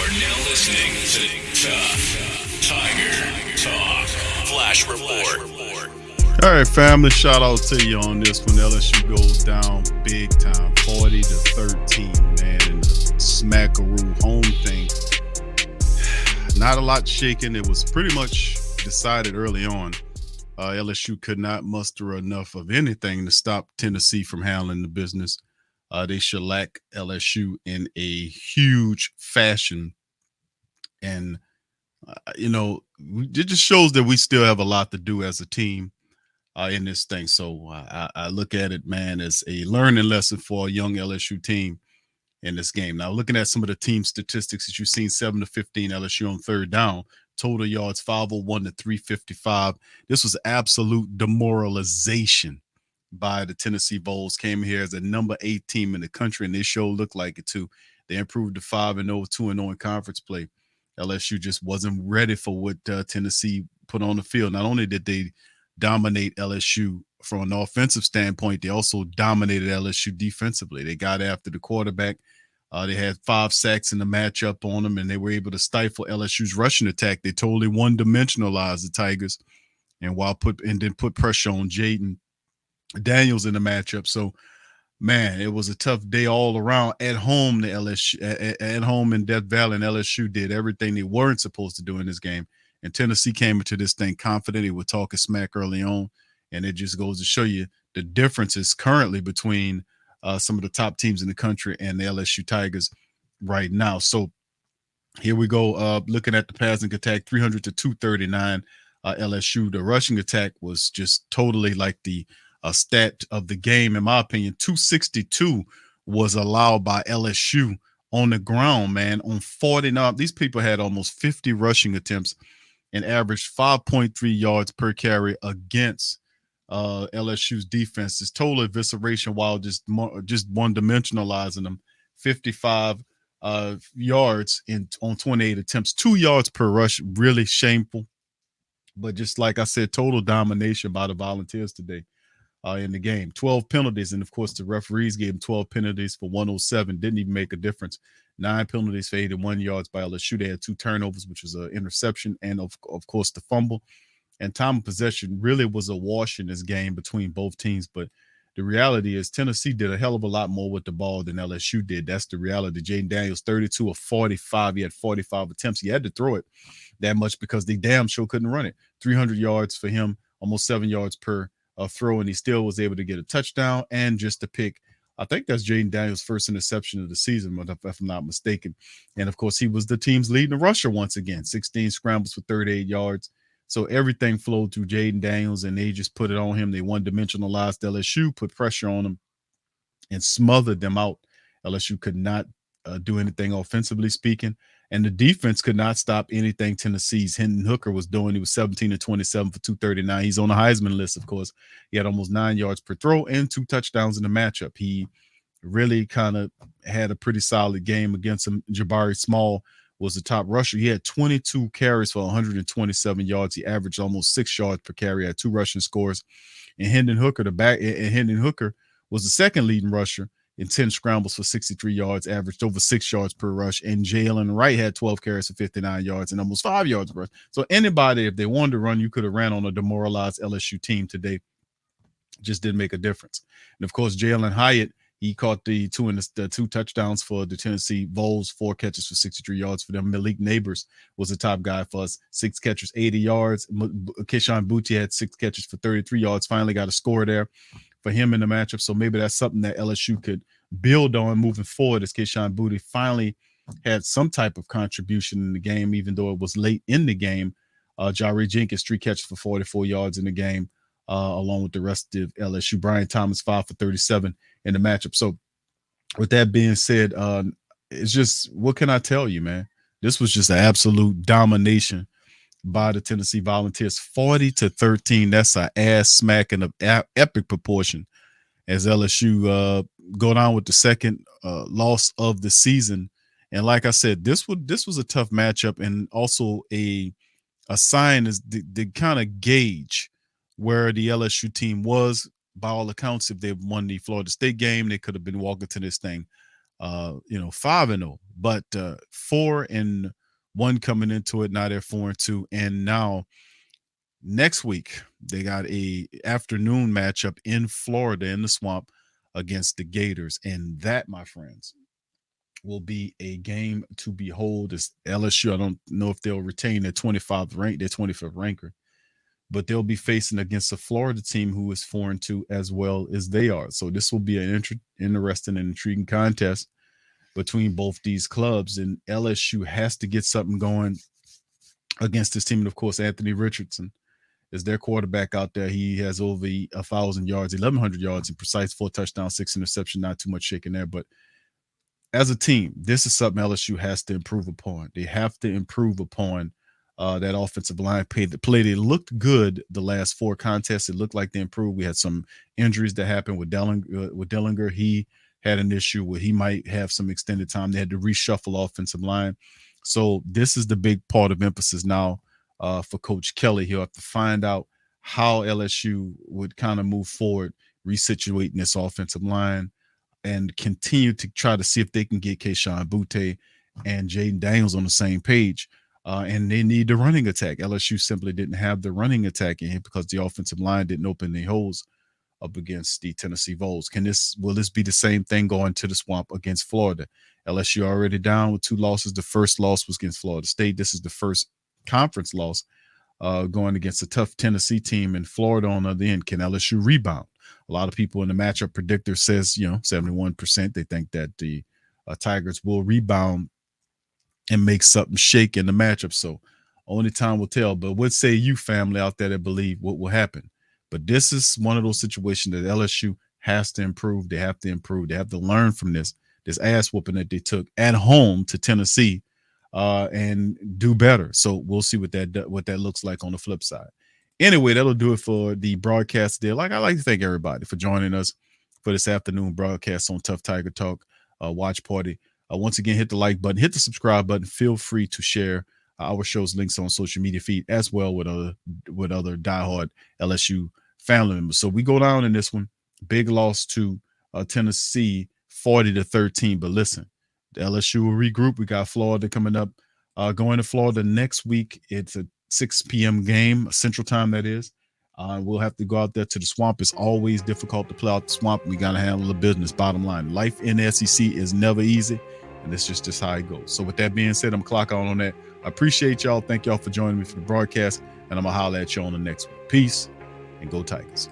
You're now listening to Tough Tiger Talk Flash Report. All right, family, shout out to you on this one. LSU goes down big time, 40-13, man, in the smackaroo home thing. Not a lot shaking. It was pretty much decided early on. LSU could not muster enough of anything to stop Tennessee from handling the business. They shellacked LSU in a huge fashion. And, it just shows that we still have a lot to do as a team in this thing. So I look at it, man, as a learning lesson for a young LSU team in this game. Now, looking at some of the team statistics that you've seen, 7-15 LSU on third down, total yards 501 to 355. This was absolute demoralization by the Tennessee Vols. Came here as a number 8 team in the country, and they sure looked like it too. They improved to 5-0, 2-0 in conference play. LSU just wasn't ready for what Tennessee put on the field. Not only did they dominate LSU from an offensive standpoint, they also dominated LSU defensively. They got after the quarterback. They had 5 sacks in the matchup on them, and they were able to stifle LSU's rushing attack. They totally one-dimensionalized the Tigers, and then put pressure on Jayden Daniels in the matchup. So, man, it was a tough day all around at home. The LSU at home in Death Valley, and LSU did everything they weren't supposed to do in this game. And Tennessee came into this thing confident. They were talking smack early on, and it just goes to show you the differences currently between some of the top teams in the country and the LSU Tigers right now. So here we go. Looking at the passing attack, 300 to 239 LSU. The rushing attack was just totally like the stat of the game, in my opinion. 262 was allowed by LSU on the ground, man, on 49. These people had almost 50 rushing attempts and averaged 5.3 yards per carry against LSU's defense. This total evisceration while just one-dimensionalizing them. 55 yards on 28 attempts, 2 yards per rush. Really shameful. But just like I said, total domination by the Volunteers today in the game. 12 penalties, and of course the referees gave them 12 penalties for 107. Didn't even make a difference. 9 penalties for 81 yards by LSU. They had 2 turnovers, which was an interception, and of course the fumble. And time of possession really was a wash in this game between both teams. But the reality is Tennessee did a hell of a lot more with the ball than LSU did. That's the reality. Jayden Daniels, 32 of 45. He had 45 attempts. He had to throw it that much because they damn sure couldn't run it. 300 yards for him, almost 7 yards per throw, and he still was able to get a touchdown and just a pick. I think that's Jayden Daniels' first interception of the season, if I'm not mistaken. And, of course, he was the team's leading rusher once again, 16 scrambles for 38 yards. So everything flowed through Jayden Daniels, and they just put it on him. They one-dimensionalized LSU, put pressure on him, and smothered them out. LSU could not do anything offensively speaking, and the defense could not stop anything Tennessee's Hendon Hooker was doing. He was 17-27 for 239. He's on the Heisman list, of course. He had almost 9 yards per throw and 2 touchdowns in the matchup. He really kind of had a pretty solid game against him. Jabari Small was the top rusher. He had 22 carries for 127 yards. He averaged almost 6 yards per carry. He had 2 rushing scores. And Hendon Hooker was the second leading rusher in 10 scrambles for 63 yards, averaged over 6 yards per rush. And Jalen Hyatt had 12 carries for 59 yards and almost 5 yards per rush. So anybody, if they wanted to run, you could have ran on a demoralized LSU team today. Just didn't make a difference. And, of course, Jalen Hyatt, he caught the 2 touchdowns for the Tennessee Vols, 4 catches for 63 yards for them. Malik Neighbors was the top guy for us, 6 catches, 80 yards. Keyshawn Boutte had 6 catches for 33 yards, finally got a score there for him in the matchup. So maybe that's something that LSU could build on moving forward, as Keyshawn Boutte finally had some type of contribution in the game, even though it was late in the game. Jari Jenkins, 3 catches for 44 yards in the game, along with the rest of LSU. Brian Thomas, 5 for 37 in the matchup. So with that being said, it's just, what can I tell you, man? This was just an absolute domination by the Tennessee Volunteers, 40-13. That's an ass smacking of epic proportion as LSU go down with the second loss of the season. And like I said, this was a tough matchup, and also a sign is the kind of gauge where the LSU team was. By all accounts, if they won the Florida State game, they could have been walking to this thing 5-0, but 4-1 coming into it. Now they're 4-2, and now next week they got a afternoon matchup in Florida in the Swamp against the Gators, and that, my friends, will be a game to behold. It's LSU. I don't know if they'll retain their 25th ranker, but they'll be facing against a Florida team who is 4-2 as well as they are. So this will be an interesting and intriguing contest between both these clubs, and LSU has to get something going against this team. And of course, Anthony Richardson is their quarterback out there. He has over 1,000 yards, 1,100 yards, and precise 4 touchdowns, 6 interceptions. Not too much shaking there, but as a team, this is something LSU has to improve upon. They have to improve upon that offensive line play. They looked good the last 4 contests. It looked like they improved. We had some injuries that happened with Dellinger. He had an issue where he might have some extended time. They had to reshuffle offensive line. So this is the big part of emphasis now for Coach Kelly. He'll have to find out how LSU would kind of move forward, resituating this offensive line, and continue to try to see if they can get Kayshon Boutte and Jayden Daniels on the same page. And they need the running attack. LSU simply didn't have the running attack in here because the offensive line didn't open any holes up against the Tennessee Vols. Will this be the same thing going to the Swamp against Florida? LSU already down with 2 losses. The first loss was against Florida State. This is the first conference loss going against a tough Tennessee team in Florida on the other end. Can LSU rebound? A lot of people in the matchup predictor says, 71%, they think that the Tigers will rebound and make something shake in the matchup. So only time will tell. But what say you, family out there that believe what will happen? But this is one of those situations that LSU has to improve. They have to improve. They have to learn from this ass whooping that they took at home to Tennessee and do better. So we'll see what that looks like on the flip side. Anyway, that'll do it for the broadcast today. I'd like to thank everybody for joining us for this afternoon broadcast on Tough Tiger Talk Watch Party. Once again, hit the like button, hit the subscribe button. Feel free to share our show's links on social media feed as well with other diehard LSU family members. So we go down in this one. Big loss to Tennessee, 40-13. But listen, the LSU will regroup. We got Florida coming up. Going to Florida next week. It's a 6 p.m. game, Central Time, that is. We'll have to go out there to the Swamp. It's always difficult to play out the Swamp. We got to handle the business, bottom line. Life in the SEC is never easy, and it's just how it goes. So with that being said, I'm clock out on that. I appreciate y'all. Thank y'all for joining me for the broadcast, and I'm going to holler at you on the next one. Peace, and go Tigers.